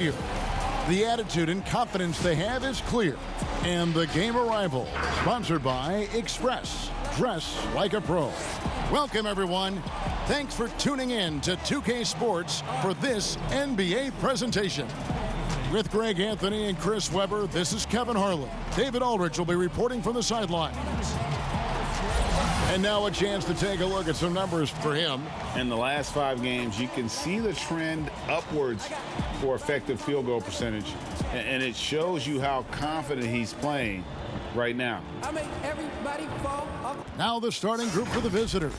The attitude and confidence they have is clear. And the game arrival, sponsored by Express. Dress like a pro. Welcome, everyone. Thanks for tuning in to 2K Sports for this NBA presentation. With Greg Anthony and Chris Webber, this is Kevin Harlan. David Aldridge will be reporting from the sidelines. And now a chance to take a look at some numbers for him. In the last 5 games, you can see the trend upwards for effective field goal percentage. And it shows you how confident he's playing right now. I make everybody fall off. Now the starting group for the visitors.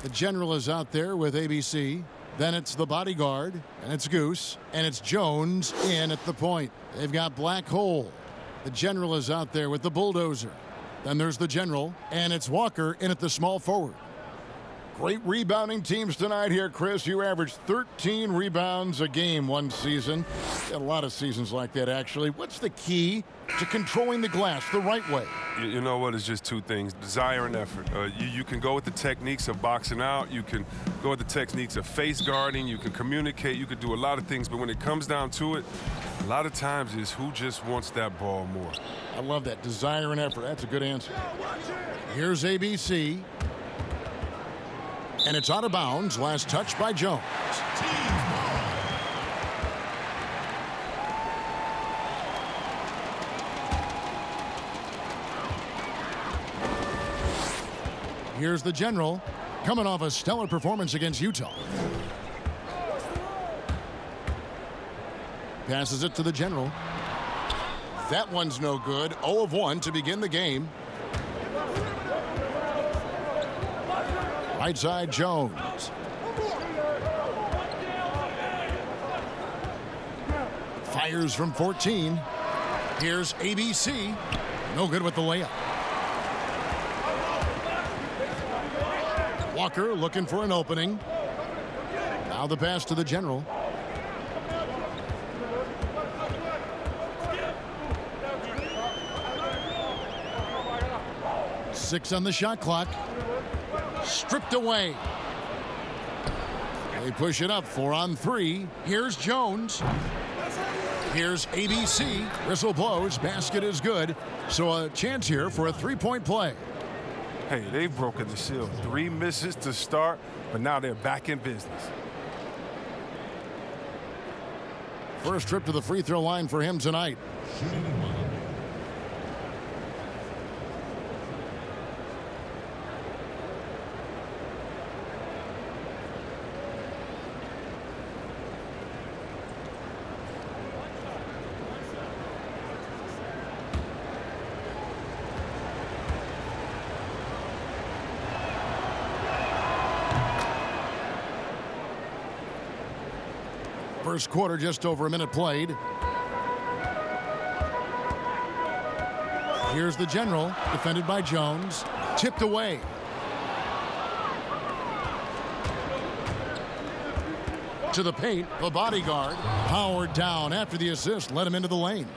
The general is out there with ABC. Then it's the bodyguard, and it's Goose, and it's Jones in at the point. They've got Black Hole. The general is out there with the bulldozer. Then there's the general, and it's Walker in at the small forward. Great rebounding teams tonight here, Chris. You averaged 13 rebounds a game one season. A lot of seasons like that, actually. What's the key to controlling the glass the right way? You know what? It's just 2 things, desire and effort. You can go with the techniques of boxing out. You can go with the techniques of face guarding. You can communicate. You can do a lot of things. But when it comes down to it, a lot of times it's who just wants that ball more. I love that. Desire and effort. That's a good answer. Here's ABC. And it's out of bounds. Last touch by Jones. Here's the general, coming off a stellar performance against Utah. Passes it to the general. That one's no good. 0 of 1 to begin the game. Right side, Jones. Fires from 14. Here's ABC. No good with the layup. Walker looking for an opening. Now the pass to the general. Six on the shot clock. Stripped away. They push it up 4 on 3. Here's Jones. Here's ABC. Whistle blows. Basket is good. So a chance here for a 3-point play. Hey, they've broken the seal. 3 misses to start, but now they're back in business. First trip to the free throw line for him tonight. First quarter, just over a minute played. Here's the general, defended by Jones. Tipped away. To the paint, the bodyguard. Powered down after the assist, led him into the lane.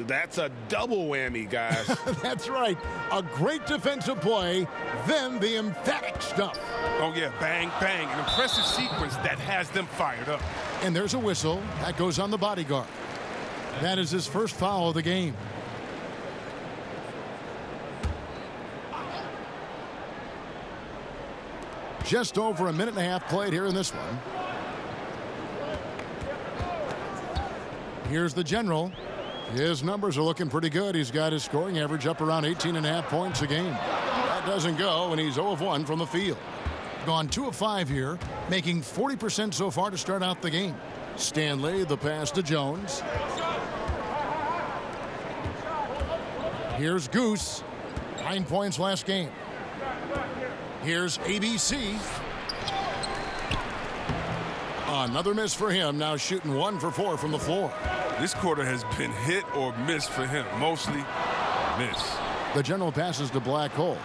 That's a double whammy, guys. That's right. A great defensive play, then the emphatic stuff. Oh, yeah, bang, bang. An impressive sequence that has them fired up. And there's a whistle. That goes on the bodyguard. That is his first foul of the game. Just over a minute and a half played here in this one. Here's the general. His numbers are looking pretty good. He's got his scoring average up around 18.5 points a game. That doesn't go, and he's 0 of 1 from the field. Gone 2 of 5 here, making 40% so far to start out the game. Stanley, the pass to Jones. Here's Goose. 9 points last game. Here's ABC. Another miss for him, now shooting 1 for 4 from the floor. This quarter has been hit or miss for him, mostly miss. The general passes to Black Hole.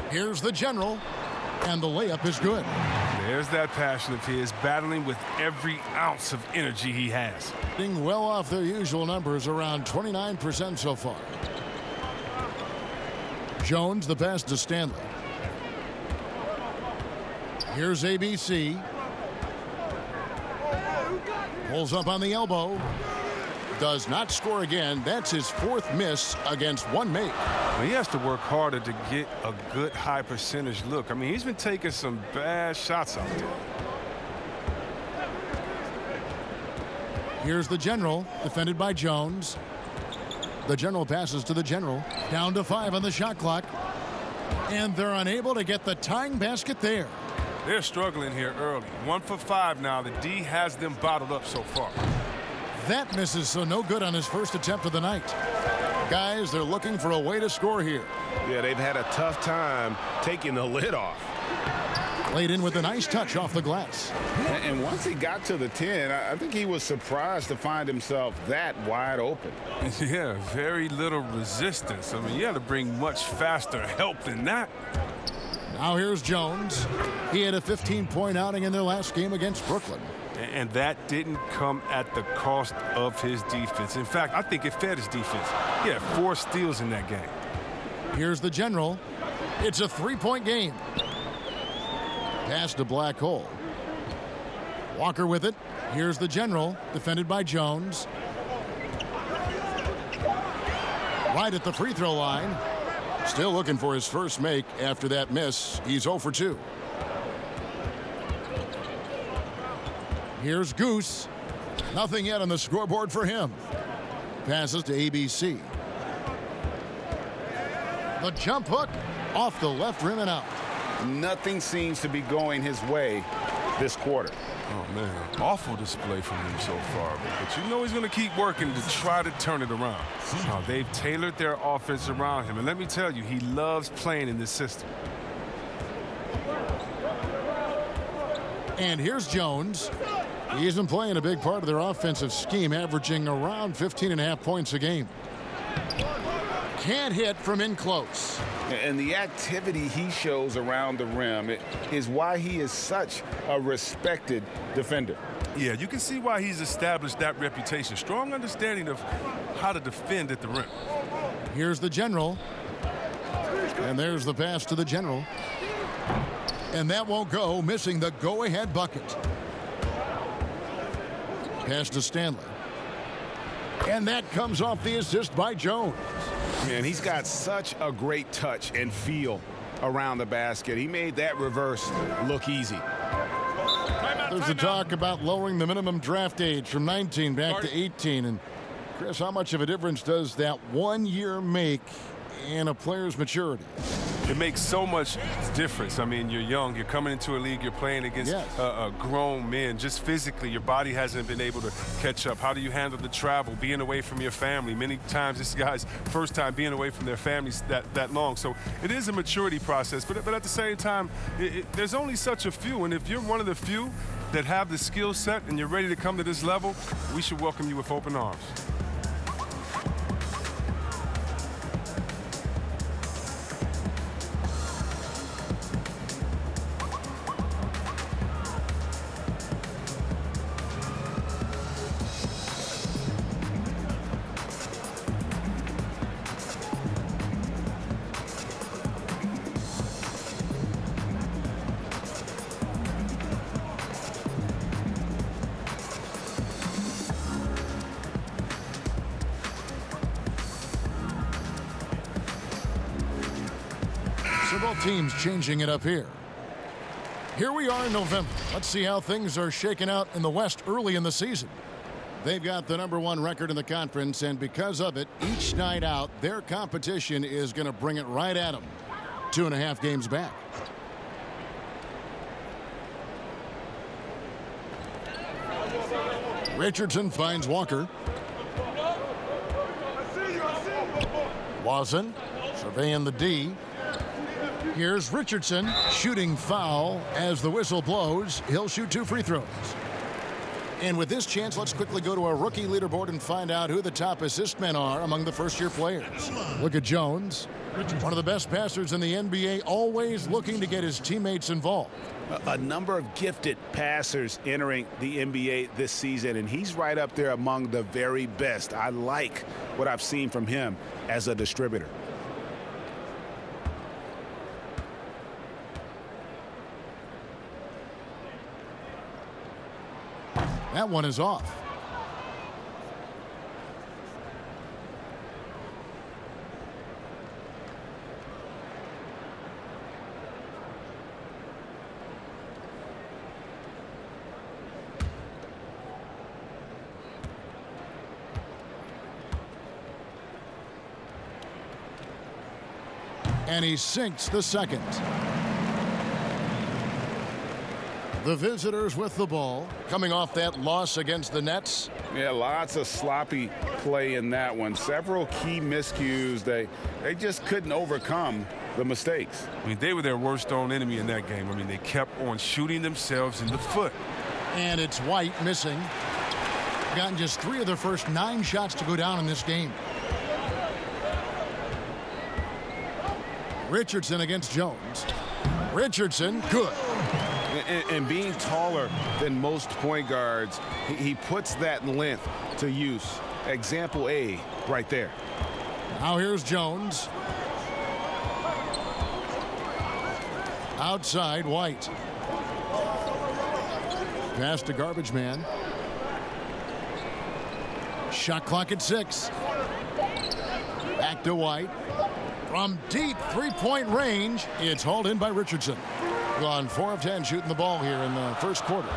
Here's the general, and the layup is good. There's that passion of his, battling with every ounce of energy he has. Being well off their usual numbers, around 29% so far. Jones, the pass to Stanley. Here's ABC. Pulls up on the elbow. Does not score again. That's his 4th miss against 1 make. Well, he has to work harder to get a good high percentage look. I mean, he's been taking some bad shots out there. Here's the General, defended by Jones. The General passes to the General. Down to 5 on the shot clock. And they're unable to get the tying basket there. They're struggling here early. 1 for 5 now. The D has them bottled up so far. That misses, so no good on his first attempt of the night. Guys, they're looking for a way to score here. Yeah, they've had a tough time taking the lid off. Laid in with a nice touch off the glass. And once he got to the 10, I think he was surprised to find himself that wide open. Yeah, very little resistance. I mean, you had to bring much faster help than that. Now here's Jones. He had a 15-point outing in their last game against Brooklyn. And that didn't come at the cost of his defense. In fact, I think it fed his defense. He had 4 steals in that game. Here's the General. It's a 3-point game. Pass to Black Hole. Walker with it. Here's the General, defended by Jones. Right at the free throw line. Still looking for his first make after that miss. He's 0 for 2. Here's Goose. Nothing yet on the scoreboard for him. Passes to ABC. The jump hook off the left rim and out. Nothing seems to be going his way this quarter. Oh, man. Awful display from him so far. But you know he's going to keep working to try to turn it around. Now, they've tailored their offense around him. And let me tell you, he loves playing in this system. And here's Jones. He's been playing a big part of their offensive scheme, averaging around 15.5 points a game. Can't hit from in close. And the activity he shows around the rim is why he is such a respected defender. Yeah, you can see why he's established that reputation. Strong understanding of how to defend at the rim. Here's the General. And there's the pass to the General. And that won't go, missing the go-ahead bucket. Pass to Stanley. And that comes off the assist by Jones. Man, he's got such a great touch and feel around the basket. He made that reverse look easy. There's the talk about lowering the minimum draft age from 19 back to 18. And Chris, how much of a difference does that 1 year make in a player's maturity? It makes so much difference. I mean, you're young, you're coming into a league, you're playing against grown men. Just physically, your body hasn't been able to catch up. How do you handle the travel, being away from your family? Many times this guy's first time being away from their families that long. So it is a maturity process, but at the same time, there's only such a few. And if you're one of the few that have the skill set and you're ready to come to this level, we should welcome you with open arms. So both teams changing it up here. Here we are in November. Let's see how things are shaking out in the West early in the season. They've got the #1 record in the conference, and because of it, each night out, their competition is going to bring it right at them. 2.5 games back. Richardson finds Walker. Lawson surveying the D. Here's Richardson, shooting foul as the whistle blows. He'll shoot 2 free throws. And with this chance, let's quickly go to our rookie leaderboard and find out who the top assist men are among the first-year players. Look at Jones, one of the best passers in the NBA, always looking to get his teammates involved. A number of gifted passers entering the NBA this season, and he's right up there among the very best. I like what I've seen from him as a distributor. That one is off. And he sinks the second. The visitors with the ball, coming off that loss against the Nets. Yeah, lots of sloppy play in that one. Several key miscues. They just couldn't overcome the mistakes. I mean, they were their worst own enemy in that game. I mean, they kept on shooting themselves in the foot. And it's White missing. Gotten just 3 of their first 9 shots to go down in this game. Richardson against Jones. Richardson, good. And being taller than most point guards, he puts that length to use. Example A right there. Now here's Jones. Outside, White. Pass to garbage man. Shot clock at 6. Back to White. From deep three-point range, it's hauled in by Richardson. Gone 4 of 10 shooting the ball here in the first quarter.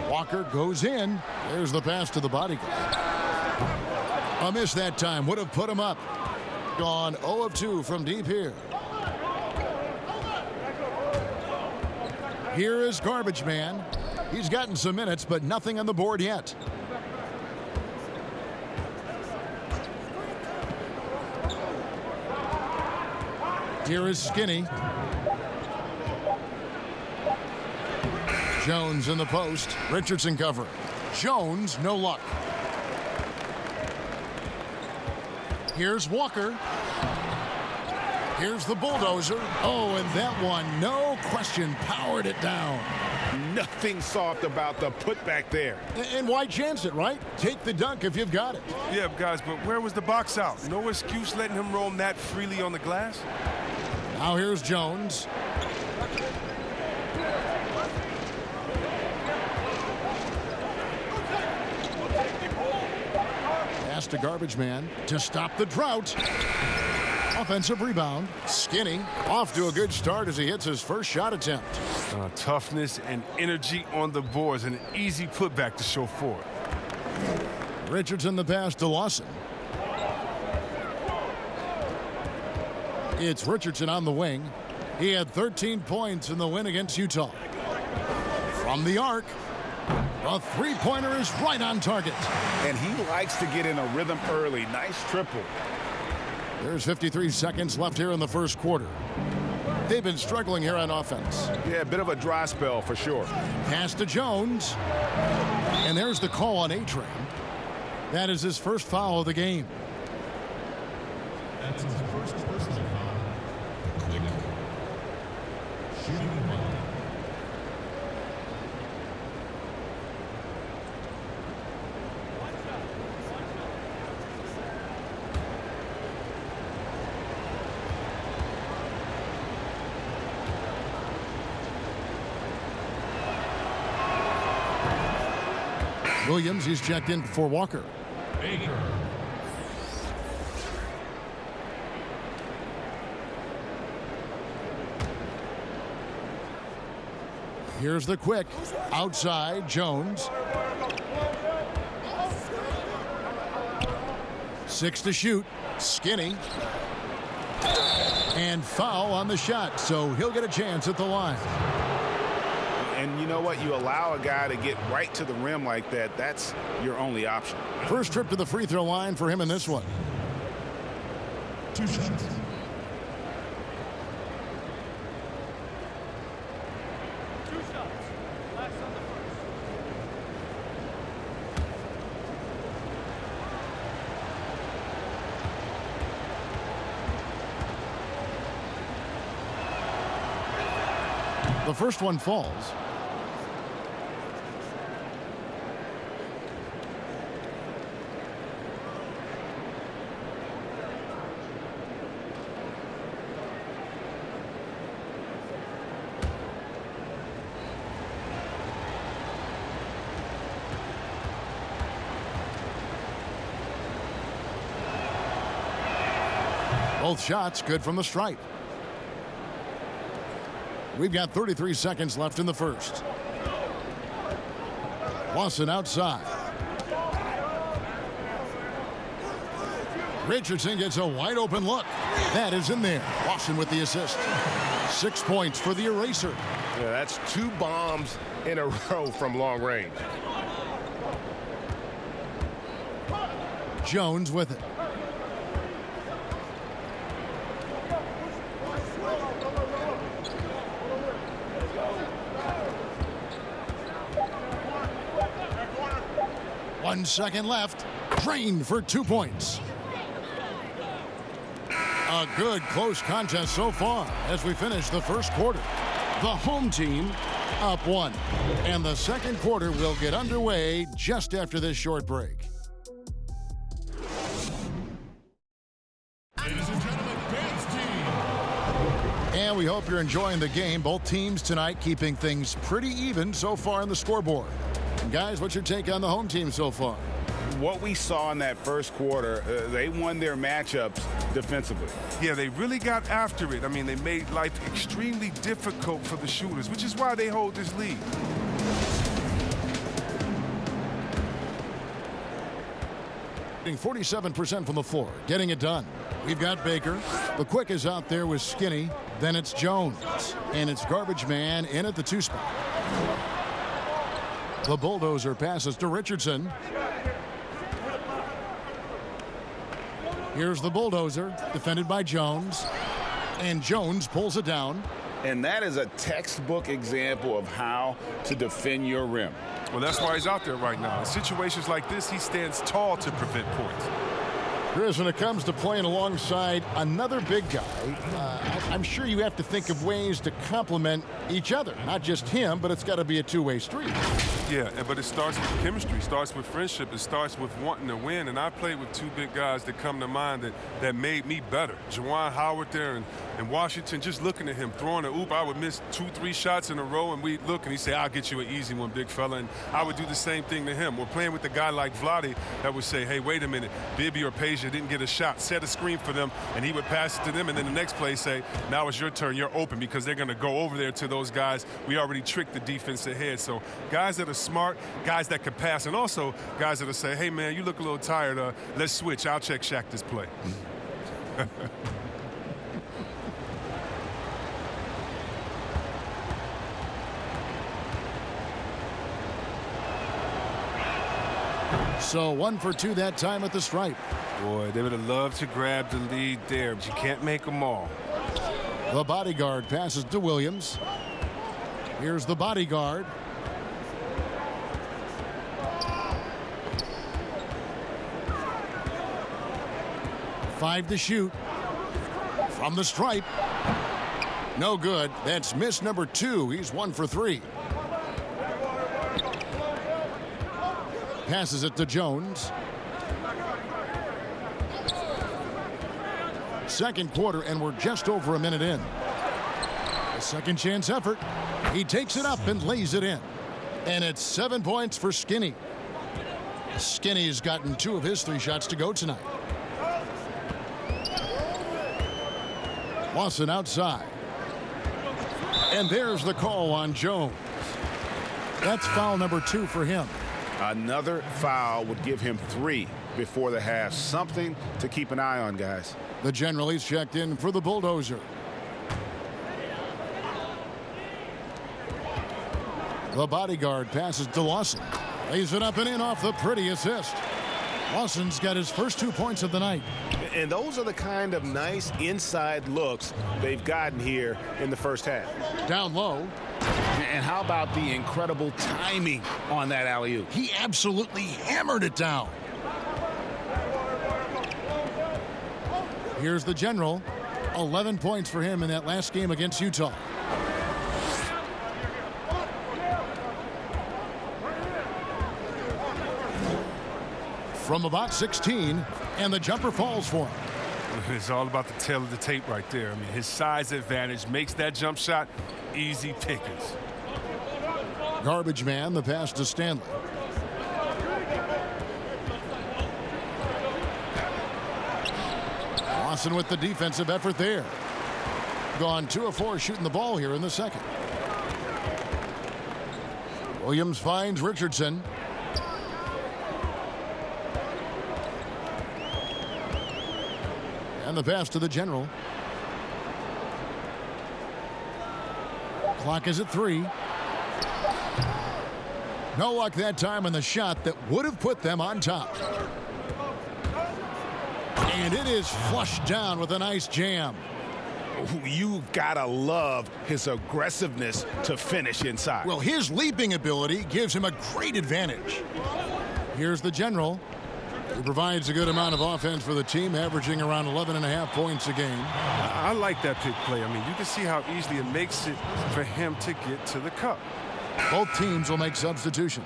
Walker goes in. There's the pass to the bodyguard. A miss that time. Would have put him up. Gone 0 of 2 from deep here. Here is garbage man. He's gotten some minutes, but nothing on the board yet. Here is Skinny. Jones in the post. Richardson cover. Jones, no luck. Here's Walker. Here's the bulldozer. Oh, and that one, no question, powered it down. Nothing soft about the putback there. And why chance it, right? Take the dunk if you've got it. Yeah, guys, but where was the box out? No excuse letting him roam that freely on the glass. Now here's Jones. Pass to garbage man to stop the drought. Offensive rebound. Skinny off to a good start as he hits his first shot attempt. Toughness and energy on the boards. An easy putback to show for it. Richardson the pass to Lawson. It's Richardson on the wing. He had 13 points in the win against Utah. From the arc, a three-pointer is right on target. And he likes to get in a rhythm early. Nice triple. There's 53 seconds left here in the first quarter. They've been struggling here on offense. Yeah, a bit of a dry spell for sure. Pass to Jones. And there's the call on A-Train. That is his first foul of the game. That's his first personal foul. Quick. Shooting foul. Williams, he's checked in for Walker. Baker. Here's the quick. Outside, Jones. 6 to shoot. Skinny. And foul on the shot, so he'll get a chance at the line. And you know what? You allow a guy to get right to the rim like that. That's your only option. First trip to the free throw line for him in this one. 2 shots. The first one falls. Both shots good from the stripe. We've got 33 seconds left in the first. Lawson outside. Richardson gets a wide open look. That is in there. Lawson with the assist. 6 points for the eraser. Yeah, that's 2 bombs in a row from long range. Jones with it. One second left. Drained for 2 points. A good close contest so far as we finish the first quarter. The home team up 1. And the second quarter will get underway just after this short break. Ladies and gentlemen, dance team. And we hope you're enjoying the game. Both teams tonight keeping things pretty even so far on the scoreboard. And guys, what's your take on the home team so far? What we saw in that first quarter, they won their matchups defensively. Yeah, they really got after it. I mean, they made life extremely difficult for the shooters, which is why they hold this lead. Getting 47% from the floor, getting it done. We've got Baker. The quick is out there with Skinny. Then it's Jones. And it's Garbage Man in at the 2 spot. The bulldozer passes to Richardson. Here's the bulldozer, defended by Jones. And Jones pulls it down. And that is a textbook example of how to defend your rim. Well, that's why he's out there right now. In situations like this, he stands tall to prevent points. Chris, when it comes to playing alongside another big guy, I'm sure you have to think of ways to complement each other. Not just him, but it's got to be a two-way street. Yeah, but it starts with chemistry, it starts with friendship, it starts with wanting to win. And I played with 2 big guys that come to mind that made me better. Juwan Howard there in Washington, just looking at him, throwing a oop, I would miss 2-3 shots in a row, and we'd look, and he'd say, I'll get you an easy one, big fella. And I would do the same thing to him. We're playing with a guy like Vlade that would say, hey, wait a minute, Bibby or Peja didn't get a shot, set a screen for them, and he would pass it to them, and then the next play say, now it's your turn, you're open, because they're going to go over there to those guys. We already tricked the defense ahead. So guys that are smart, guys that can pass, and also guys that'll say, hey, man, you look a little tired. Let's switch. I'll check Shaq this play. So 1 for 2 that time at the stripe. Boy, they would have loved to grab the lead there, but you can't make them all. The bodyguard passes to Williams. Here's the bodyguard. Five to shoot. From the stripe. No good. That's miss number 2. He's 1 for 3. Passes it to Jones. Second quarter, and we're just over a minute in. A second chance effort. He takes it up and lays it in. And it's 7 points for Skinny. Skinny's gotten 2 of his 3 shots to go tonight. Lawson outside. And there's the call on Jones. That's foul number 2 for him. Another foul would give him 3 before the half. Something to keep an eye on, guys. The general is checked in for the bulldozer. The bodyguard passes to Lawson. Lays it up and in off the pretty assist. Lawson's got his first 2 points of the night. And those are the kind of nice inside looks they've gotten here in the first half. Down low. And how about the incredible timing on that alley-oop? He absolutely hammered it down. Here's the general. 11 points for him in that last game against Utah. From about 16, and the jumper falls for him. It's all about the tail of the tape right there. I mean, his size advantage makes that jump shot easy pickings. Garbage man, the pass to Stanley. Lawson with the defensive effort there. Gone 2 of 4 shooting the ball here in the second. Williams finds Richardson. And the pass to the general. Clock is at 3. No luck that time on the shot that would have put them on top. And it is flushed down with a nice jam. You gotta love his aggressiveness to finish inside. Well, his leaping ability gives him a great advantage. Here's the general. He provides a good amount of offense for the team, averaging around 11.5 points a game. I like that pick play. I mean, you can see how easily it makes it for him to get to the cup. Both teams will make substitutions.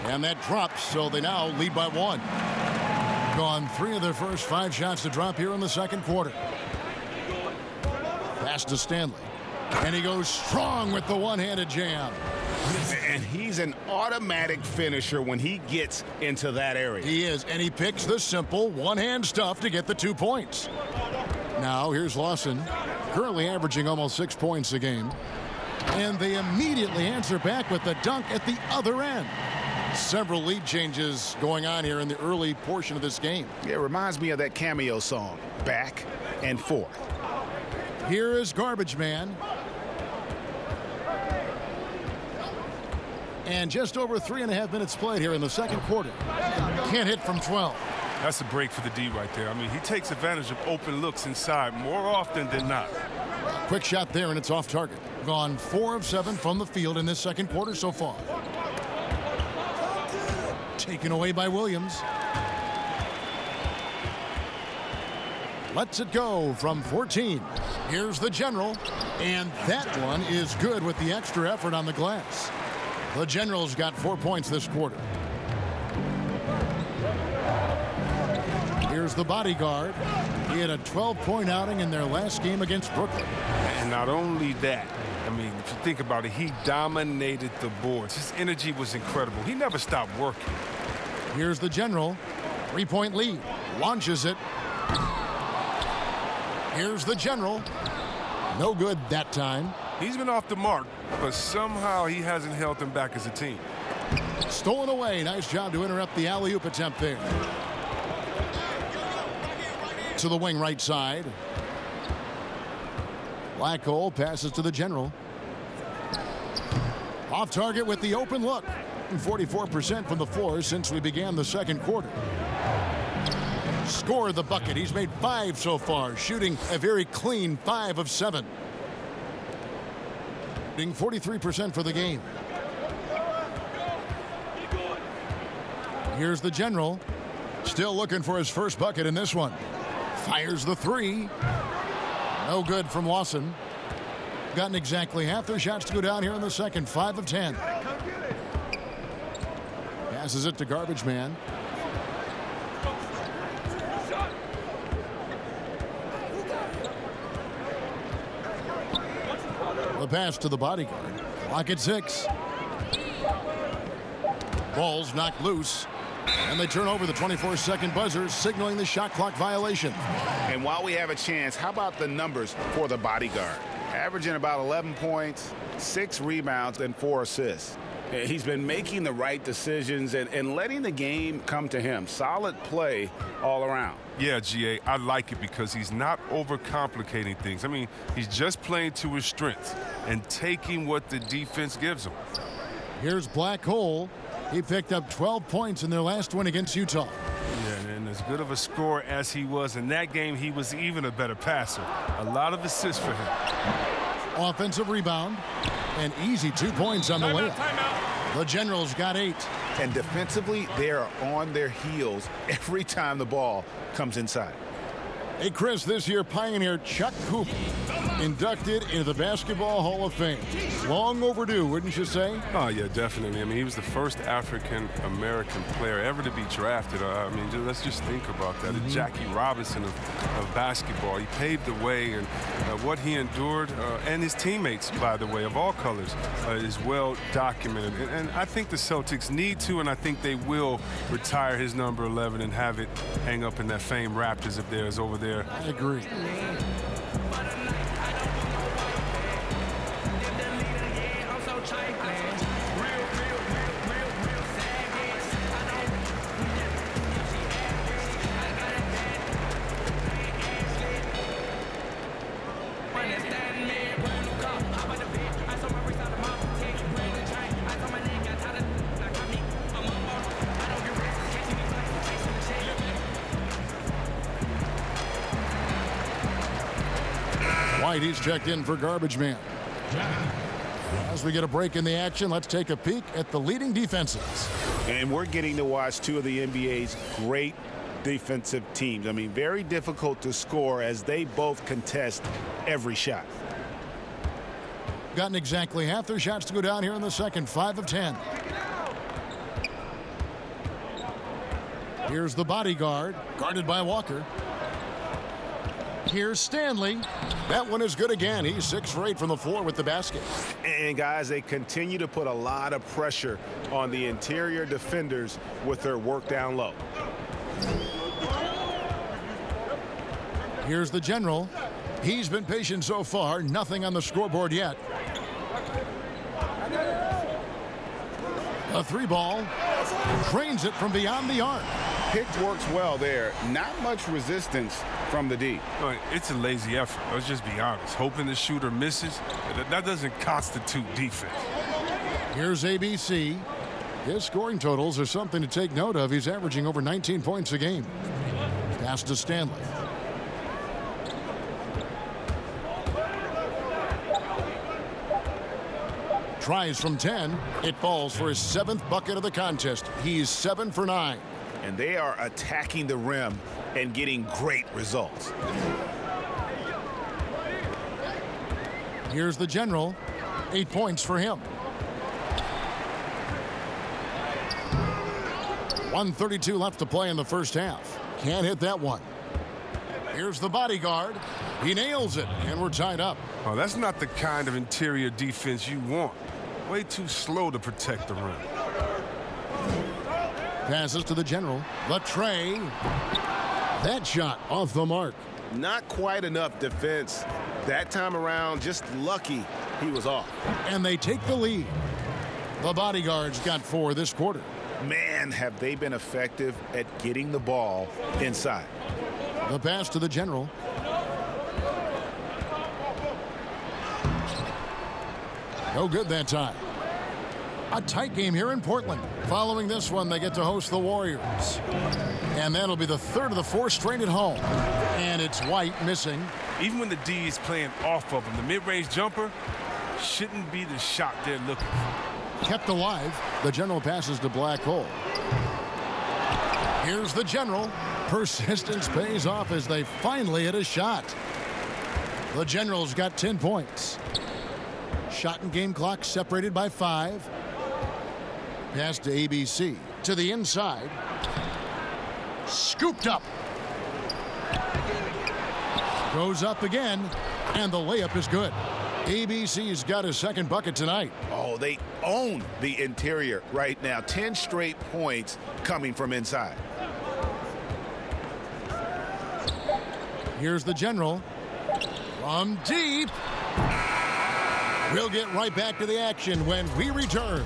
And that drops, so they now lead by 1. Gone 3 of their first 5 shots to drop here in the second quarter. Pass to Stanley. And he goes strong with the one-handed jam. And he's an automatic finisher when he gets into that area. He is, and he picks the simple one-hand stuff to get the 2 points. Now here's Lawson, currently averaging almost 6 points a game. And they immediately answer back with the dunk at the other end. Several lead changes going on here in the early portion of this game. It reminds me of that cameo song, Back and Forth. Here is Garbage Man. And just over 3.5 minutes played here in the second quarter. Can't hit from 12. That's a break for the D right there. I mean, he takes advantage of open looks inside more often than not. Quick shot there, and it's off target. Gone 4 of 7 from the field in this second quarter so far. Taken away by Williams. Lets it go from 14. Here's the general. And that one is good with the extra effort on the glass. The general's got 4 points this quarter. Here's the bodyguard. He had a 12-point outing in their last game against Brooklyn. And not only that, I mean, if you think about it, he dominated the boards. His energy was incredible. He never stopped working. Here's the general. 3-point lead. Launches it. Here's the general. No good that time. He's been off the mark, but somehow he hasn't held them back as a team. Stolen away. Nice job to interrupt the alley-oop attempt there. To the wing right side. Blackhole passes to the general. Off target with the open look. 44% from the floor since we began the second quarter. Scored the bucket. He's made 5 so far, shooting a very clean 5 of 7. Shooting 43% for the game. Here's the general. Still looking for his first bucket in this one. Fires the 3. No good from Lawson. Gotten exactly half their shots to go down here in the second. 5 of 10. Passes it to Garbage Man. The pass to the bodyguard. Clock at 6. Ball's knocked loose. And they turn over the 24-second buzzer, signaling the shot clock violation. And while we have a chance, how about the numbers for the bodyguard? Averaging about 11 points, 6 rebounds, and 4 assists. He's been making the right decisions and letting the game come to him. Solid play all around. Yeah, GA, I like it because he's not overcomplicating things. I mean, he's just playing to his strengths and taking what the defense gives him. Here's Blackhole. He picked up 12 points in their last win against Utah. Yeah, and as good of a scorer as he was in that game, he was even a better passer. A lot of assists for him. Offensive rebound. And easy 2 points on the layup. The Generals got 8. And defensively, they are on their heels every time the ball comes inside. Hey, Chris, this year Pioneer Chuck Cooper inducted into the Basketball Hall of Fame. Long overdue, wouldn't you say? Oh, yeah, definitely. I mean, he was the first African-American player ever to be drafted. I mean, let's just think about that. The Jackie Robinson of basketball. He paved the way, and what he endured, and his teammates, by the way, of all colors, is well documented. And I think the Celtics need to, and I think they will retire his number 11 and have it hang up in that famed Raptors of theirs over there. I agree. He's checked in for garbage man. As we get a break in the action, let's take a peek at the leading defenses. And we're getting to watch two of the NBA's great defensive teams. I mean, very difficult to score as they both contest every shot. Gotten exactly half their shots to go down here in the second, 5 of 10. Here's the bodyguard, guarded by Walker. Here's Stanley. That one is good again. He's 6 for 8 from the floor with the basket. And guys, they continue to put a lot of pressure on the interior defenders with their work down low. Here's the general. He's been patient so far. Nothing on the scoreboard yet. A 3-ball. Trains it from beyond the arc. Pick works well there. Not much resistance from the D. It's a lazy effort. Let's just be honest. Hoping the shooter misses, that doesn't constitute defense. Here's ABC. His scoring totals are something to take note of. He's averaging over 19 points a game. Pass to Stanley. Tries from 10. It falls for his 7th bucket of the contest. He's 7 for 9. And they are attacking the rim and getting great results. Here's the general. 8 points for him. 1:32 left to play in the first half. Can't hit that one. Here's the bodyguard. He nails it, and we're tied up. Oh, that's not the kind of interior defense you want. Way too slow to protect the rim. Passes to the general. The tray. That shot off the mark. Not quite enough defense. That time around, just lucky he was off. And they take the lead. The bodyguards got 4 this quarter. Man, have they been effective at getting the ball inside. The pass to the general. No good that time. A tight game here in Portland. Following this one, they get to host the Warriors. And that'll be the 3rd of the 4 straight at home. And it's White missing. Even when the D is playing off of him, the mid-range jumper shouldn't be the shot they're looking for. Kept alive. The general passes to Black Hole. Here's the general. Persistence pays off as they finally hit a shot. The general's got 10 points. Shot and game clock separated by 5. Pass to ABC. To the inside. Scooped up. Goes up again. And the layup is good. ABC's got his 2nd bucket tonight. Oh, they own the interior right now. 10 straight points coming from inside. Here's the general. From deep. We'll get right back to the action when we return.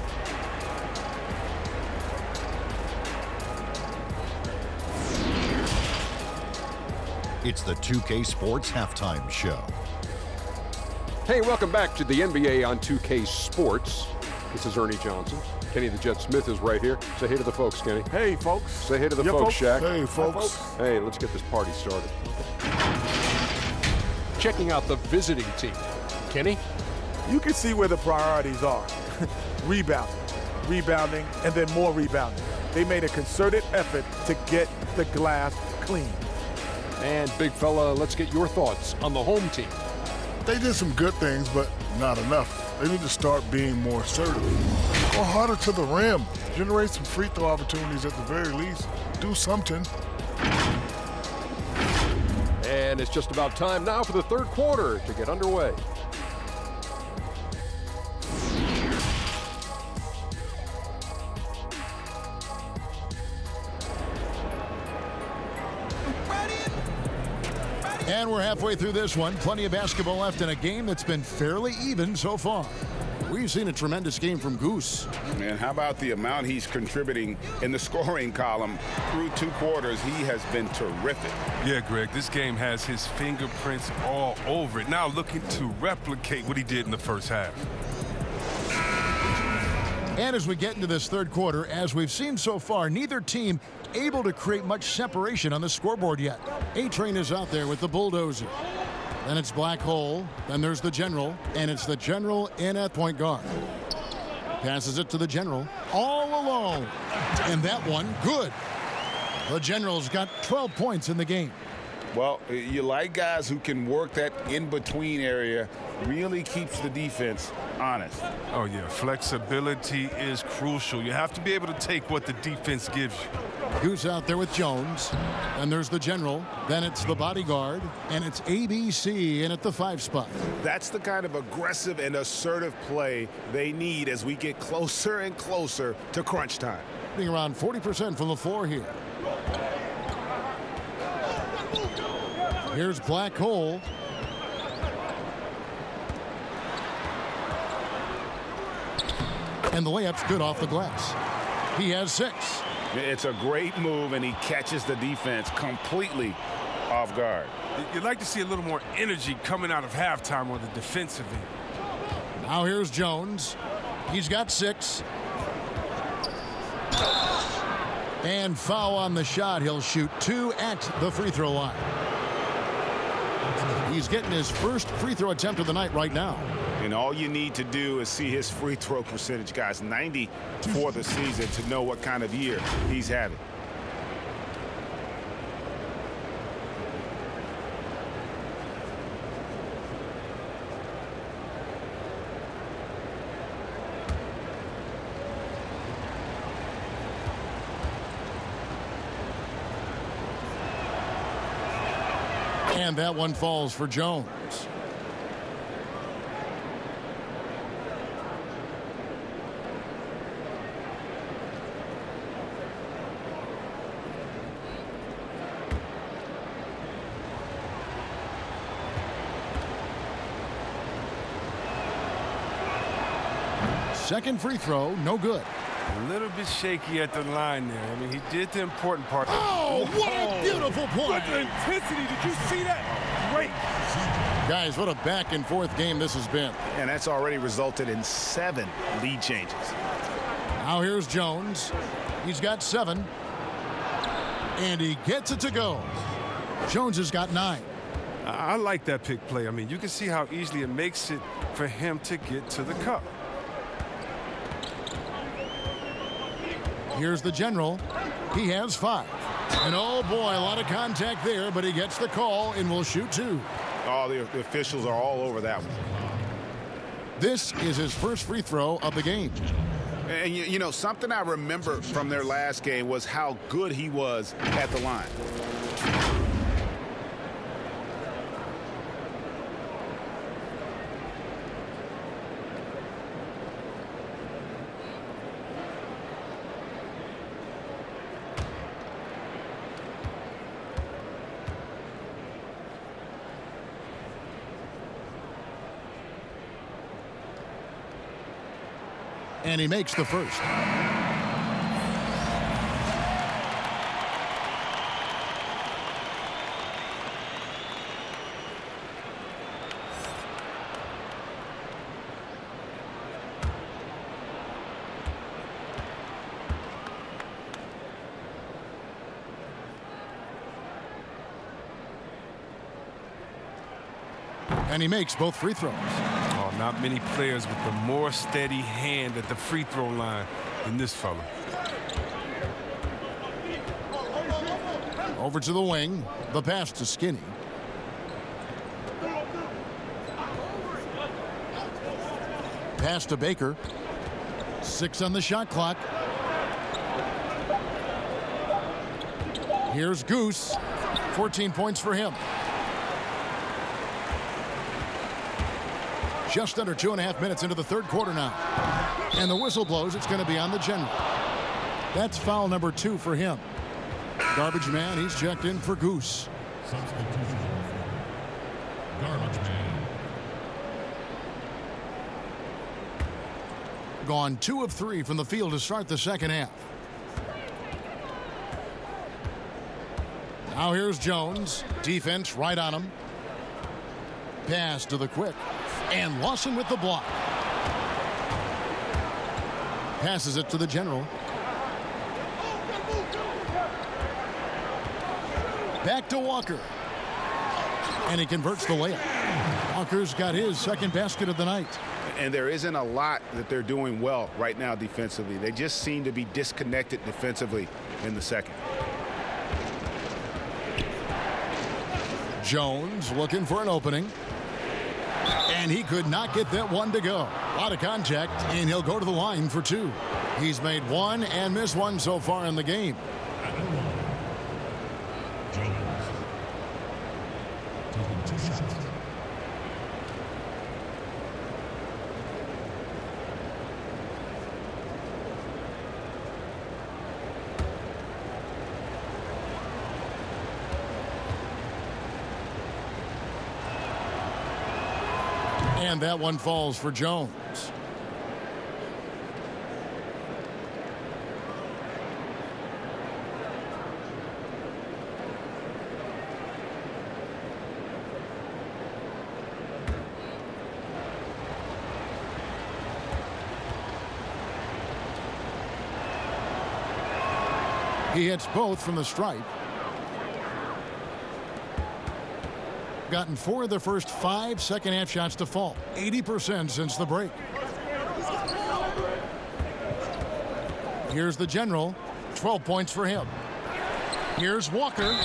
It's the 2K Sports Halftime Show. Hey, welcome back to the NBA on 2K Sports. This is Ernie Johnson. Kenny the Jet Smith is right here. Say hey to the folks, Kenny. Hey, folks. Say hey to the folks, Shaq. Hey, folks. Hey, let's get this party started. Checking out the visiting team. Kenny? You can see where the priorities are. Rebounding, and then more rebounding. They made a concerted effort to get the glass clean. And big fella, let's get your thoughts on the home team. They did some good things, but not enough. They need to start being more assertive. Go harder to the rim. Generate some free throw opportunities at the very least. Do something. And it's just about time now for the third quarter to get underway. And we're halfway through this one. Plenty of basketball left in a game that's been fairly even so far. We've seen a tremendous game from Goose. And how about the amount he's contributing in the scoring column through 2 quarters? He has been terrific. Yeah, Greg, this game has his fingerprints all over it. Now looking to replicate what he did in the first half. And as we get into this third quarter, as we've seen so far, neither team able to create much separation on the scoreboard yet. A-Train is out there with the bulldozer. Then it's Black Hole. Then there's the General. And it's the General in at point guard. Passes it to the General. All alone. And that one, good. The General's got 12 points in the game. Well, you like guys who can work that in-between area, really keeps the defense honest. Oh, yeah, flexibility is crucial. You have to be able to take what the defense gives you. Goose out there with Jones. And there's the General. Then it's the bodyguard. And it's ABC in at the 5 spot. That's the kind of aggressive and assertive play they need as we get closer and closer to crunch time. Being around 40% from the floor here. Here's Black Hole. And the layup's good off the glass. He has 6. It's a great move, and he catches the defense completely off guard. You'd like to see a little more energy coming out of halftime on the defensive end. Now here's Jones. He's got 6. And foul on the shot. He'll shoot 2 at the free throw line. He's getting his first free throw attempt of the night right now. And all you need to do is see his free throw percentage, guys. 90 for the season to know what kind of year he's having. And that one falls for Jones. Second free throw, no good. A little bit shaky at the line there. I mean, he did the important part. Oh, what a beautiful play. What intensity. Did you see that? Great. Guys, what a back and forth game this has been. And that's already resulted in 7 lead changes. Now here's Jones. He's got 7. And he gets it to go. Jones has got 9. I like that pick play. I mean, you can see how easily it makes it for him to get to the cup. Here's the General. He has 5. And oh boy, a lot of contact there, but he gets the call and will shoot 2. Oh, the officials are all over that one. This is his first free throw of the game. And you know, something I remember from their last game was how good he was at the line. And he makes the first. And he makes both free throws. Oh, not many players with a more steady hand at the free throw line than this fella. Over to the wing. The pass to Skinny. Pass to Baker. 6 on the shot clock. Here's Goose. 14 points for him. Just under 2.5 minutes into the third quarter now. And the whistle blows. It's going to be on the general. That's foul number 2 for him. Garbage man, he's checked in for Goose. Substitution. Garbage man. Gone 2 of 3 from the field to start the second half. Now here's Jones. Defense right on him. Pass to the quick. And Lawson with the block. Passes it to the general. Back to Walker. And he converts the layup. Walker's got his second basket of the night. And there isn't a lot that they're doing well right now defensively. They just seem to be disconnected defensively in the second. Jones looking for an opening. And he could not get that one to go. A lot of contact, and he'll go to the line for 2. He's made 1 and missed 1 so far in the game. Jones. Taking 2 shots. And that one falls for Jones. He hits both from the stripe. Gotten 4 of the first 5 second-half shots to fall. 80% since the break. Here's the general. 12 points for him. Here's Walker.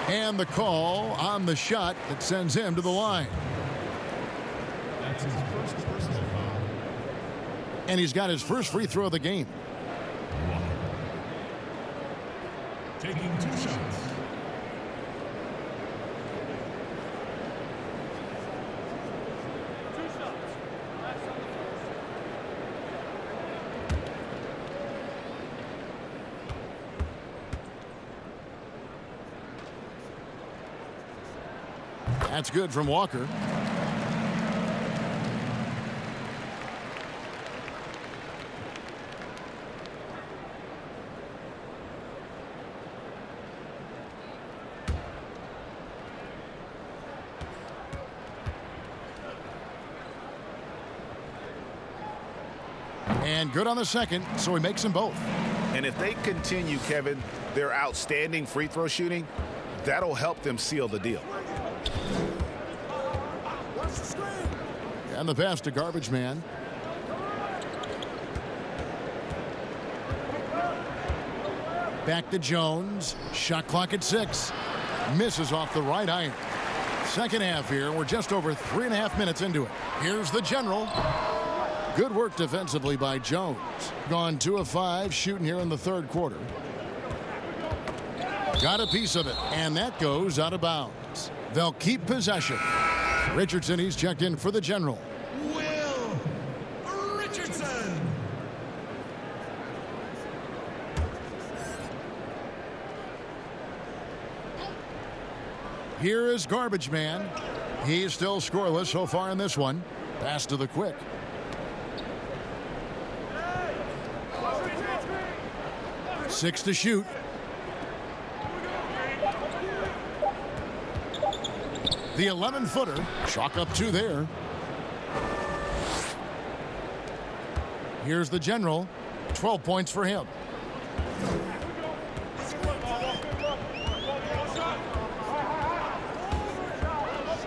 And the call on the shot that sends him to the line. That's his first personal foul. And he's got his first free throw of the game. Walker. Taking 2 shots. That's good from Walker. And good on the second, so he makes them both. And if they continue, Kevin, their outstanding free throw shooting, that'll help them seal the deal. And the pass to Garbage Man. Back to Jones. Shot clock at 6. Misses off the right iron. Second half here. We're just over 3.5 minutes into it. Here's the general. Good work defensively by Jones. Gone 2 of 5 shooting here in the third quarter. Got a piece of it, and that goes out of bounds. They'll keep possession. Richardson, he's checked in for the general. Will Richardson. Here is Garbage Man. He's still scoreless so far in this one. Pass to the quick. Six to shoot. The 11-footer. Chalk up 2 there. Here's the general. 12 points for him.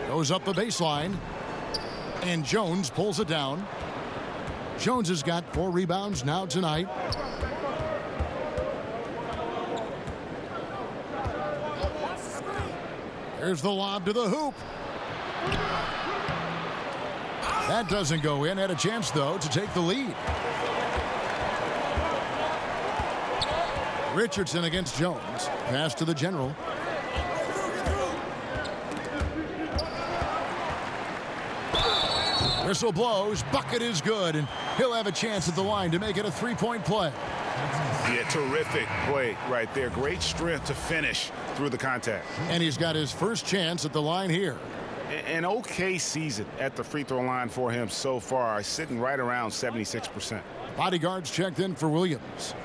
Goes up the baseline. And Jones pulls it down. Jones has got 4 rebounds now tonight. Here's the lob to the hoop. That doesn't go in. Had a chance, though, to take the lead. Richardson against Jones. Pass to the general. Whistle blows. Bucket is good, and he'll have a chance at the line to make it a three-point play. Yeah, terrific play right there. Great strength to finish through the contact. And he's got his first chance at the line here. An okay season at the free throw line for him so far, sitting right around 76%. Bodyguards checked in for Williams.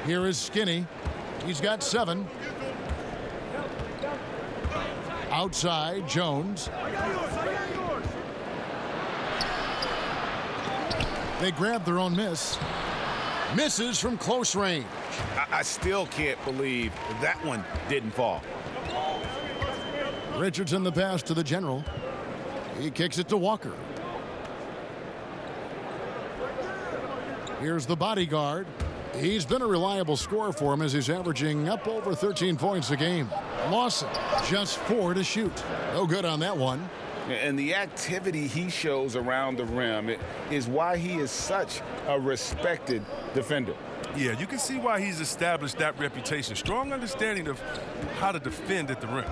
Here is Skinny. He's got 7. Outside, Jones. They grab their own miss. Misses from close range. I still can't believe that one didn't fall. Richardson the pass to the general. He kicks it to Walker. Here's the bodyguard. He's been a reliable scorer for him as he's averaging up over 13 points a game. Lawson, just 4 to shoot. No good on that one. And the activity he shows around the rim is why he is such a respected defender. Yeah, you can see why he's established that reputation. Strong understanding of how to defend at the rim.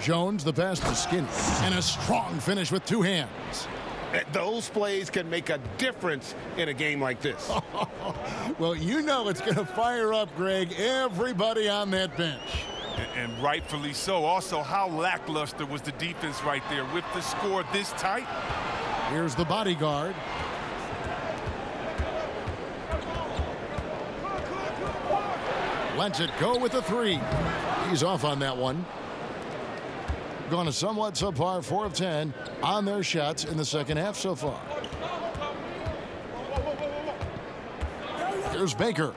Jones the pass to Skinny. And a strong finish with 2 hands. Those plays can make a difference in a game like this. Well, you know it's going to fire up, Greg, everybody on that bench. And rightfully so. Also, how lackluster was the defense right there with the score this tight? Here's the bodyguard. Lets it go with a 3. He's off on that one. Gone a somewhat subpar 4 of 10 on their shots in the second half so far. Here's Baker.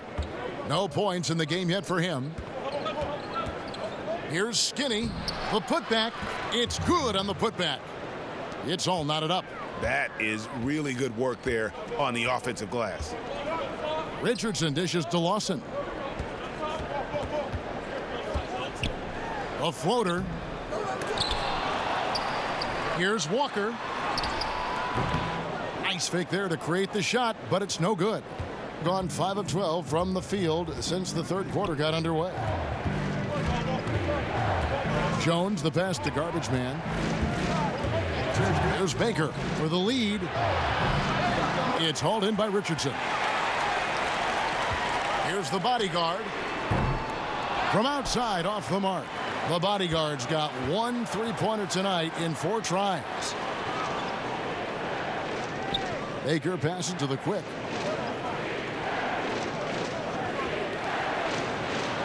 No points in the game yet for him. Here's Skinny. The putback. It's good on the putback. It's all knotted up. That is really good work there on the offensive glass. Richardson dishes to Lawson. A floater. Here's Walker. Nice fake there to create the shot, but it's no good. Gone 5 of 12 from the field since the third quarter got underway. Jones the pass to Garbage Man. There's Baker for the lead. It's hauled in by Richardson. Here's the bodyguard. From outside off the mark. The bodyguard's got 1 3-pointer tonight in 4 tries. Baker passes to the quick.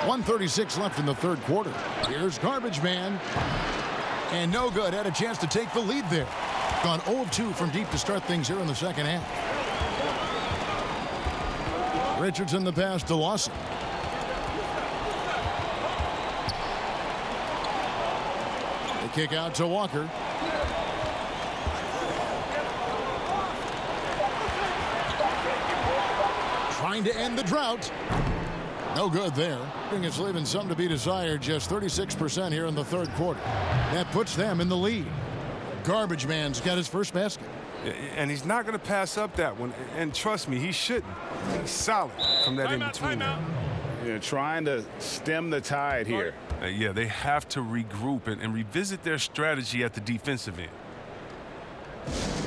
1:36 left in the third quarter. Here's Garbage Man. And no good. Had a chance to take the lead there. Gone 0 of 2 from deep to start things here in the second half. Richardson the pass to Lawson. The kick out to Walker. Trying to end the drought. No good there. I think it's leaving something to be desired. Just 36% here in the third quarter. That puts them in the lead. Garbage Man's got his first basket. And he's not going to pass up that one. And trust me, he shouldn't. He's solid from that in-between. Yeah, trying to stem the tide here. Yeah, they have to regroup and revisit their strategy at the defensive end.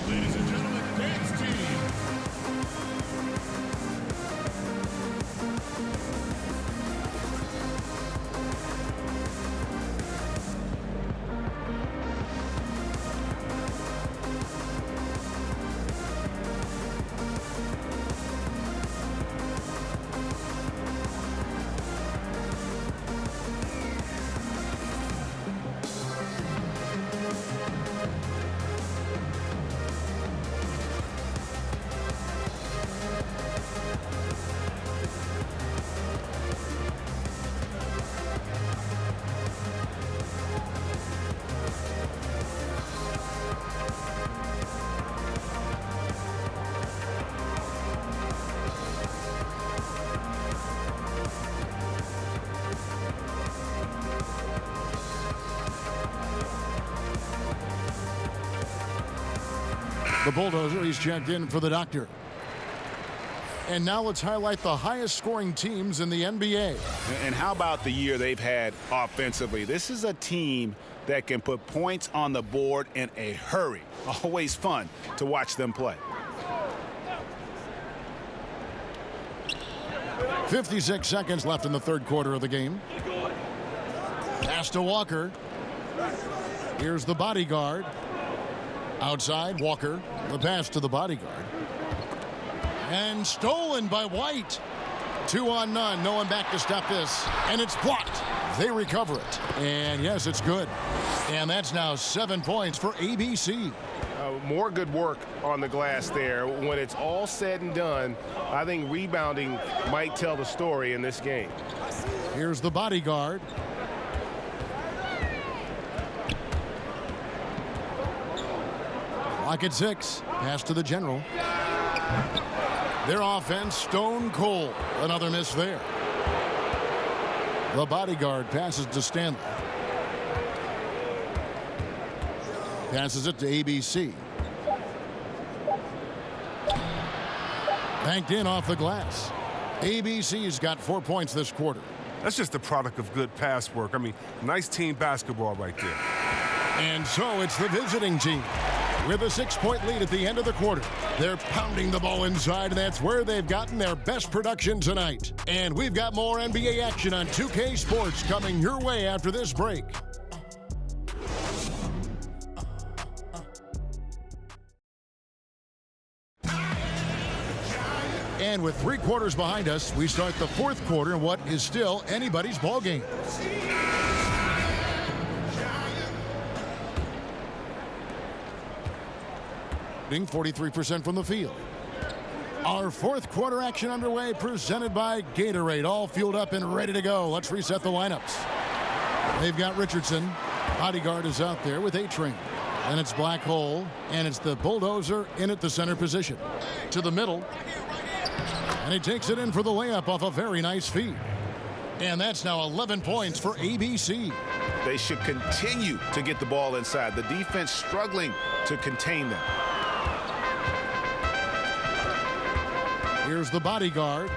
Ladies and gentlemen, the dance team. The bulldozer, he's checked in for the doctor. And now let's highlight the highest scoring teams in the NBA. And how about the year they've had offensively? This is a team that can put points on the board in a hurry. Always fun to watch them play. 56 seconds left in the third quarter of the game. Pass to Walker. Here's the bodyguard. Outside, Walker. The pass to the bodyguard. And stolen by White. 2 on none. No one back to stop this. And it's blocked. They recover it. And yes, it's good. And that's now 7 points for ABC. More good work on the glass there. When it's all said and done, I think rebounding might tell the story in this game. Here's the bodyguard. Clock at 6. Pass to the general. Their offense, stone cold. Another miss there. The bodyguard passes to Stanley. Passes it to ABC. Banked in off the glass. ABC's got 4 points this quarter. That's just the product of good pass work. I mean, nice team basketball right there. And so it's the visiting team with a 6-point lead at the end of the quarter. They're pounding the ball inside, and that's where they've gotten their best production tonight. And we've got more NBA action on 2K Sports coming your way after this break. And with 3 quarters behind us, we start the fourth quarter in what is still anybody's ball game. Shooting 43% from the field. Our fourth quarter action underway, presented by Gatorade, all fueled up and ready to go. Let's reset the lineups. They've got Richardson. Bodyguard is out there with A-Train. And it's Black Hole, and it's the bulldozer in at the center position. To the middle. And he takes it in for the layup off a very nice feed. And that's now 11 points for ABC. They should continue to get the ball inside. The defense struggling to contain them. Here's the bodyguard.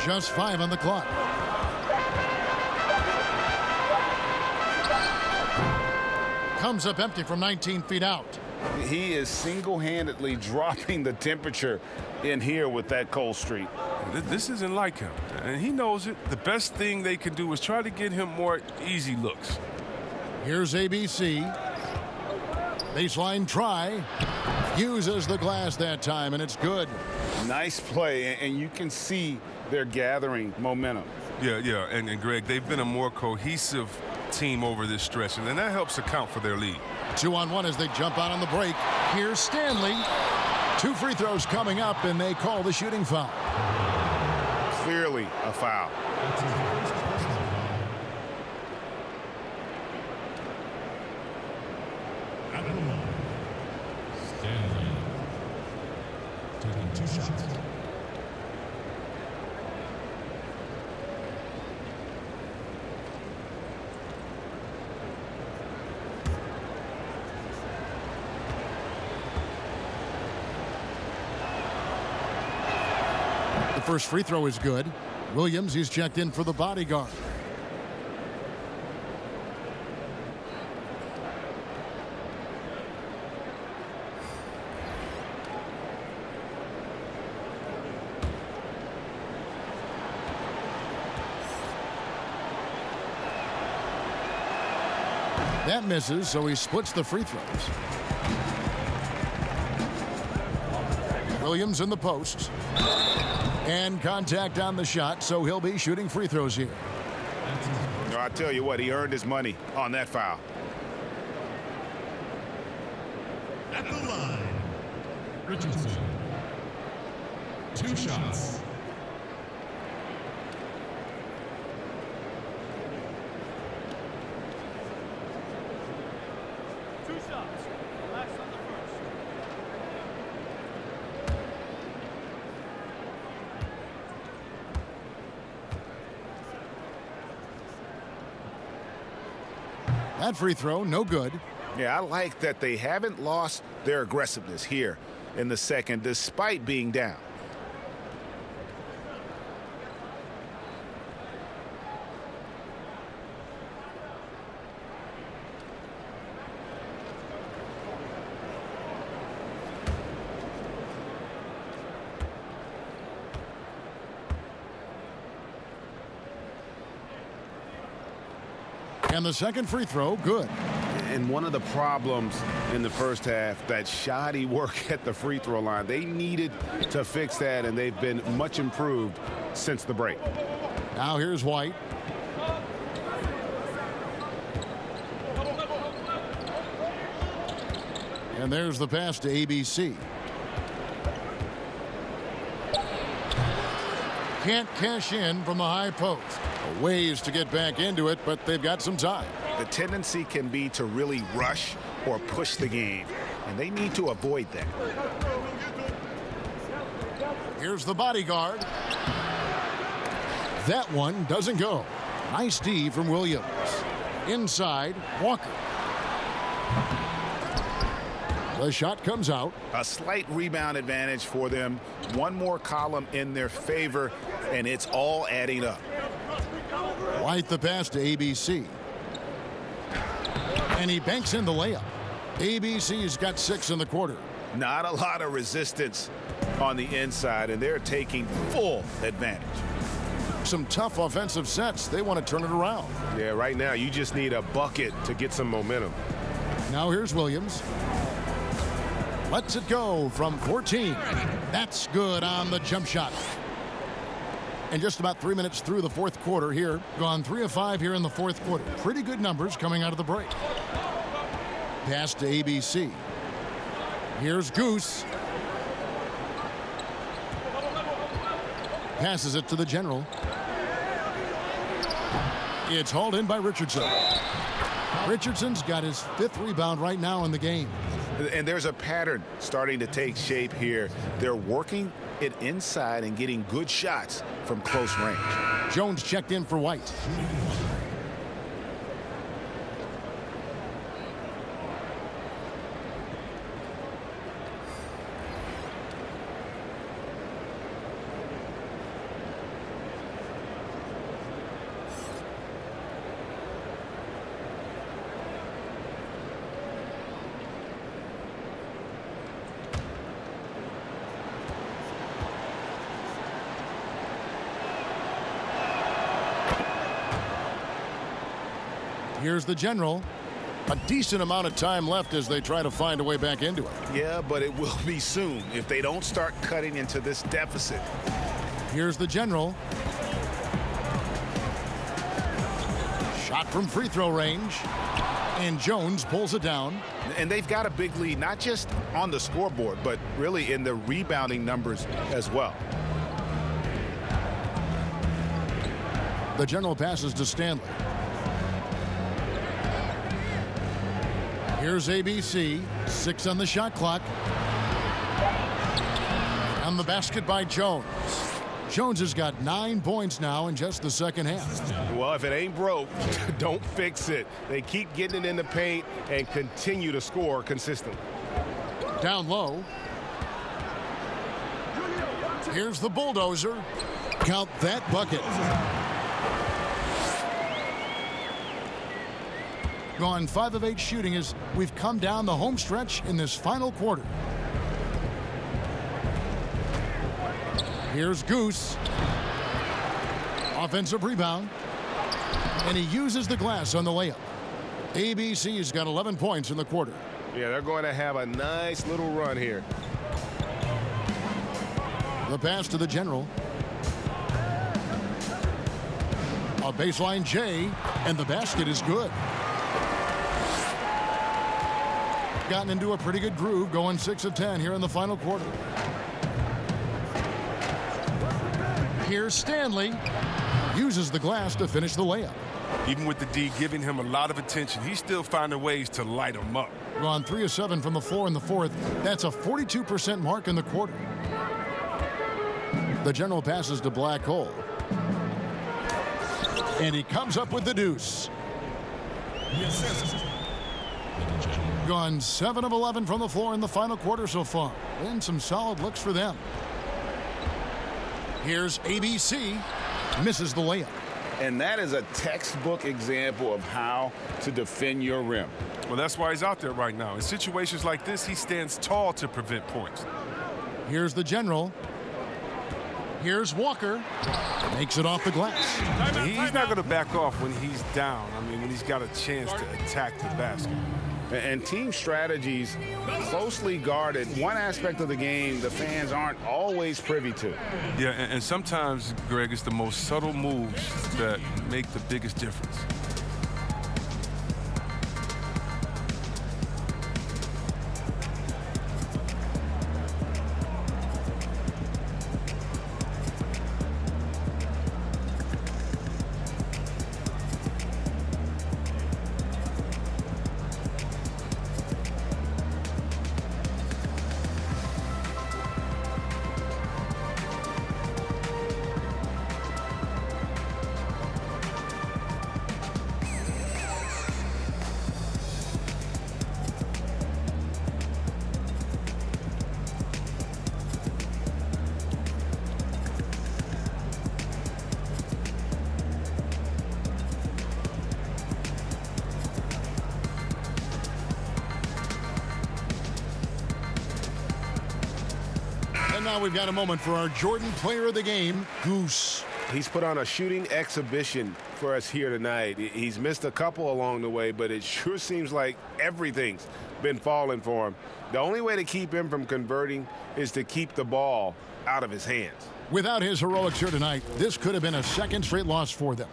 Just 5 on the clock. Comes up empty from 19 feet out. He is single-handedly dropping the temperature in here with that cold streak. This isn't like him, and he knows it. The best thing they can do is try to get him more easy looks. Here's ABC. Baseline try. Uses the glass that time, and it's good. Nice play, and you can see they're gathering momentum. Yeah, and Greg, they've been a more cohesive team over this stretch, and that helps account for their lead. 2 on 1 as they jump out on the break. Here's Stanley. 2 free throws coming up, and they call the shooting foul. Clearly a foul. At the line, Stanley taking 2 shots. The first free throw is good. Williams, he's checked in for the bodyguard. That misses, so he splits the free throws. Williams in the post. And contact on the shot, so he'll be shooting free throws here. No, I tell you what, he earned his money on that foul. At the line, Richardson. 2 shots. That free throw, no good. Yeah, I like that they haven't lost their aggressiveness here in the second, despite being down. And the second free throw, good. And one of the problems in the first half, that shoddy work at the free throw line. They needed to fix that, and they've been much improved since the break. Now here's White. And there's the pass to ABC. Can't cash in from the high post. Ways to get back into it, but they've got some time. The tendency can be to really rush or push the game, and they need to avoid that. Here's the bodyguard. That one doesn't go. Nice D from Williams. Inside, Walker. The shot comes out. A slight rebound advantage for them. One more column in their favor, and it's all adding up. White the pass to ABC. And he banks in the layup. ABC's got 6 in the quarter. Not a lot of resistance on the inside, and they're taking full advantage. Some tough offensive sets. They want to turn it around. Yeah, right now you just need a bucket to get some momentum. Now here's Williams. Lets it go from 14. That's good on the jump shot. And just about 3 minutes through the fourth quarter here. Gone 3 of 5 here in the fourth quarter. Pretty good numbers coming out of the break. Pass to ABC. Here's Goose. Passes it to the general. It's hauled in by Richardson. Richardson's got his 5th rebound right now in the game. And there's a pattern starting to take shape here. They're working it inside and getting good shots from close range. Jones checked in for White. Here's the general. A decent amount of time left as they try to find a way back into it. Yeah, but it will be soon if they don't start cutting into this deficit. Here's the general. Shot from free throw range. And Jones pulls it down. And they've got a big lead, not just on the scoreboard, but really in the rebounding numbers as well. The general passes to Stanley. Here's ABC, 6 on the shot clock. And the basket by Jones. Jones has got 9 points now in just the second half. Well, if it ain't broke, don't fix it. They keep getting it in the paint and continue to score consistently. Down low. Here's the bulldozer. Count that bucket. Gone 5 of 8 shooting as we've come down the home stretch in this final quarter. Here's Goose. Offensive rebound. And he uses the glass on the layup. ABC's got 11 points in the quarter. Yeah, they're going to have a nice little run here. The pass to the general. A baseline J, and the basket is good. Gotten into a pretty good groove, going 6 of 10 here in the final quarter. Here's Stanley. Uses the glass to finish the layup. Even with the D giving him a lot of attention, he's still finding ways to light him up. Gone 3 of 7 from the floor in the fourth. That's a 42% mark in the quarter. The general passes to Black Hole. And he comes up with the deuce. the assist. Gone 7 of 11 from the floor in the final quarter so far. And some solid looks for them. Here's ABC. Misses the layup. And that is a textbook example of how to defend your rim. Well, that's why he's out there right now. In situations like this, he stands tall to prevent points. Here's the general. Here's Walker. Makes it off the glass. He's not going to back off when he's down. I mean, when he's got a chance to attack the basket. And team strategies closely guarded. One aspect of the game the fans aren't always privy to. Yeah, and sometimes, Greg, it's the most subtle moves that make the biggest difference. And now we've got a moment for our Jordan player of the game, Goose. He's put on a shooting exhibition for us here tonight. He's missed a couple along the way, but it sure seems like everything's been falling for him. The only way to keep him from converting is to keep the ball out of his hands. Without his heroics here tonight, this could have been a second straight loss for them.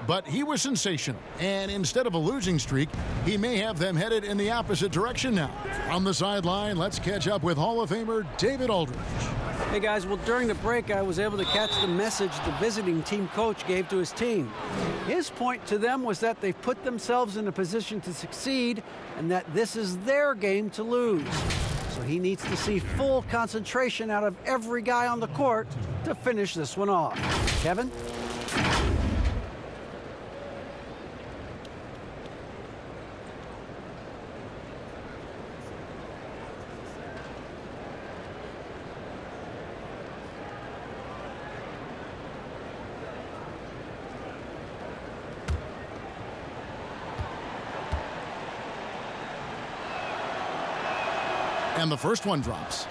But he was sensational, and instead of a losing streak, he may have them headed in the opposite direction now. On the sideline, let's catch up with Hall of Famer David Aldridge. Hey guys, well during the break I was able to catch the message the visiting team coach gave to his team. His point to them was that they've put themselves in a position to succeed and that this is their game to lose. So he needs to see full concentration out of every guy on the court to finish this one off. Kevin? And the first one drops.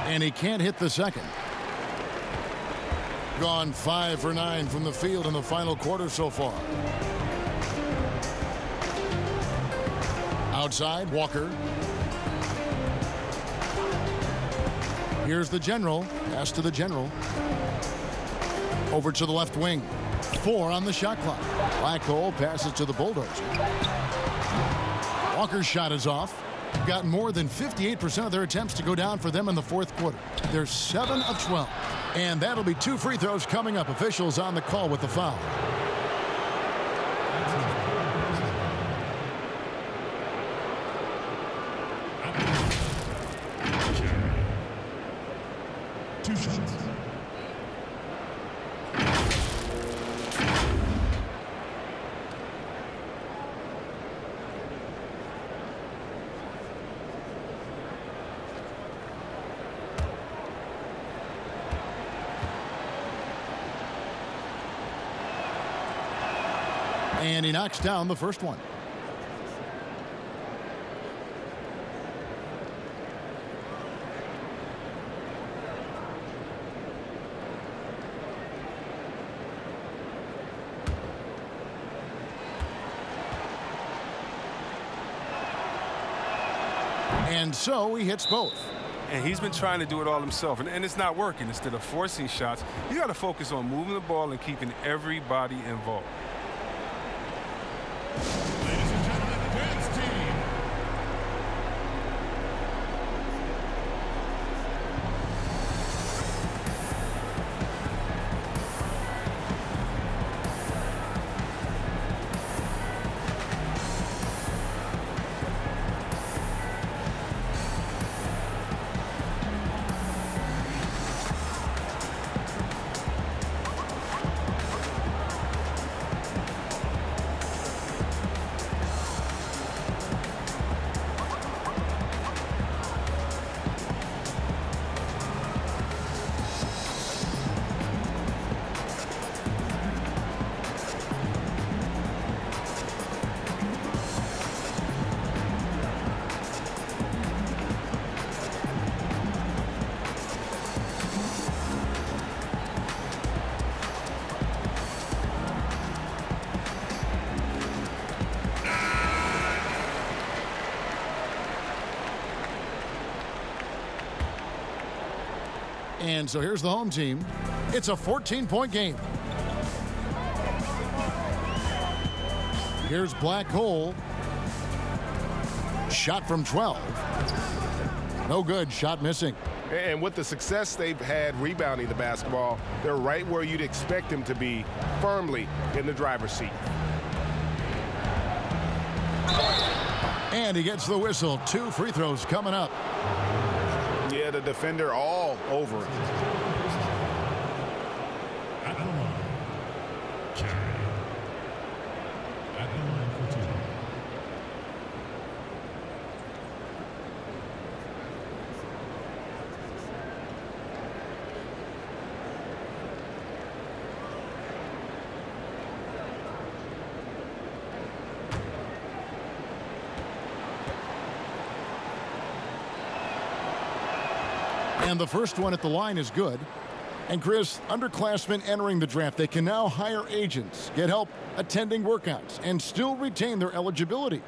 And he can't hit the second. Gone 5 for 9 from the field in the final quarter so far. Outside, Walker. Here's the general. Pass to the general. Over to the left wing. 4 on the shot clock. Black hole passes to the Bulldozer. Walker's shot is off. Got more than 58% of their attempts to go down for them in the fourth quarter. They're 7 of 12. And that'll be 2 free throws coming up. Officials on the call with the foul. And he knocks down the first one. And so he hits both. And he's been trying to do it all himself, and it's not working. Instead of forcing shots, you got to focus on moving the ball and keeping everybody involved. Ladies and gentlemen, the dance team. And so here's the home team. It's a 14-point game. Here's Black Hole. Shot from 12. No good. Shot missing. And with the success they've had rebounding the basketball, they're right where you'd expect them to be, firmly in the driver's seat. And he gets the whistle. 2 free throws coming up. Yeah, the defender all over it. At the line, Jerry. At the line for 2. And the first one at the line is good. And Chris, underclassmen entering the draft, they can now hire agents, get help attending workouts, and still retain their eligibility.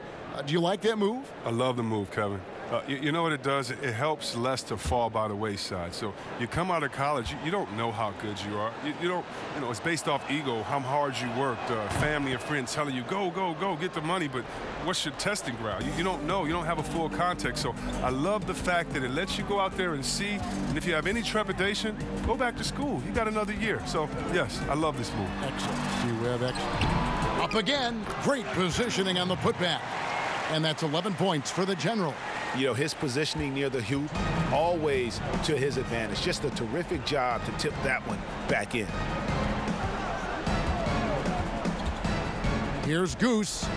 Do you like that move? I love the move, Kevin. You know what it does? It helps less to fall by the wayside. So you come out of college, you don't know how good you are. You don't, it's based off ego, how hard you worked, family and friends telling you, go, go, go, get the money. But what's your testing ground? You don't know. You don't have a full context. So I love the fact that it lets you go out there and see. And if you have any trepidation, go back to school. You got another year. So, yes, I love this move. Excellent. See, we have excellent. Up again. Great positioning on the putback. And that's 11 points for the General. His positioning near the hoop, always to his advantage. Just a terrific job to tip that one back in. Here's Goose.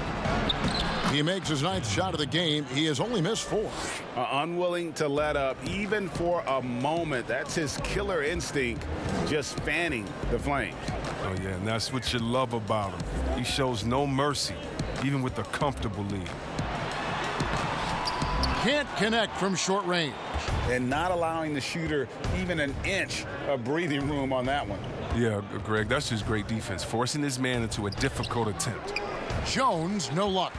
He makes his 9th shot of the game. He has only missed 4. Unwilling to let up, even for a moment. That's his killer instinct, just fanning the flames. Oh, yeah, and that's what you love about him. He shows no mercy, even with a comfortable lead. Can't connect from short range. And not allowing the shooter even an inch of breathing room on that one. Yeah, Greg, that's just great defense, forcing his man into a difficult attempt. Jones, no luck.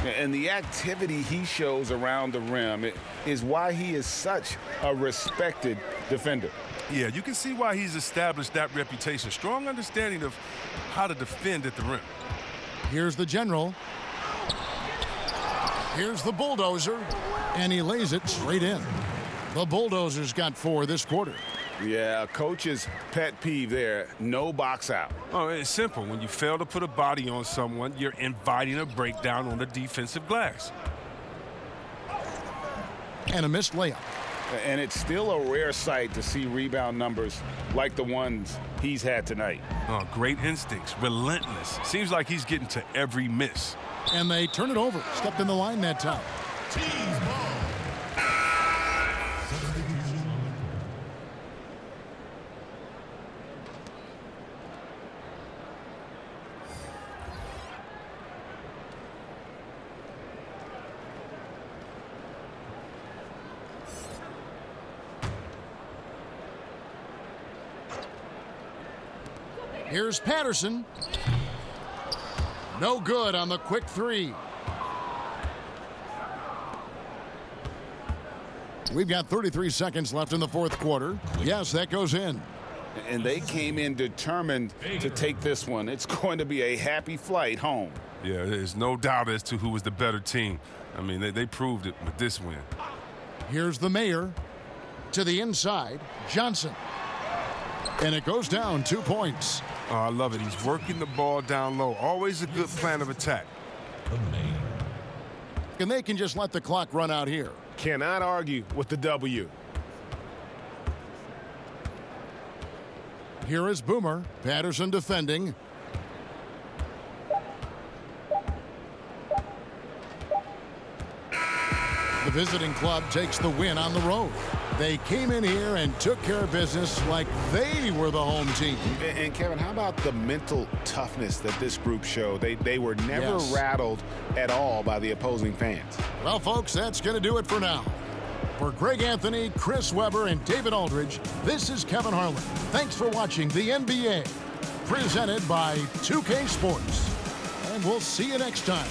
And the activity he shows around the rim is why he is such a respected defender. Yeah, you can see why he's established that reputation. Strong understanding of how to defend at the rim. Here's the General. Here's the Bulldozer. And he lays it straight in. The Bulldozers got 4 this quarter. Yeah, a coach's pet peeve there. No box out. Oh, it's simple. When you fail to put a body on someone, you're inviting a breakdown on the defensive glass. And a missed layup. And it's still a rare sight to see rebound numbers like the ones he's had tonight. Oh, great instincts, relentless. Seems like he's getting to every miss. And they turn it over. Stepped in the line that time. Teams ball. Here's Patterson. No good on the quick 3. We've got 33 seconds left in the 4th quarter. Yes, that goes in. And they came in determined to take this one. It's going to be a happy flight home. Yeah, there's no doubt as to who was the better team. I mean, they proved it with this win. Here's the Mayor to the inside. Johnson. And it goes down 2 points. Oh, I love it. He's working the ball down low. Always a good plan of attack. And they can just let the clock run out here. Cannot argue with the W. Here is Boomer. Patterson defending. The visiting club takes the win on the road. They came in here and took care of business like they were the home team. And Kevin, how about the mental toughness that this group showed? They were never rattled at all by the opposing fans. Well, folks, that's going to do it for now. For Greg Anthony, Chris Webber, and David Aldridge, this is Kevin Harlan. Thanks for watching the NBA, presented by 2K Sports. And we'll see you next time.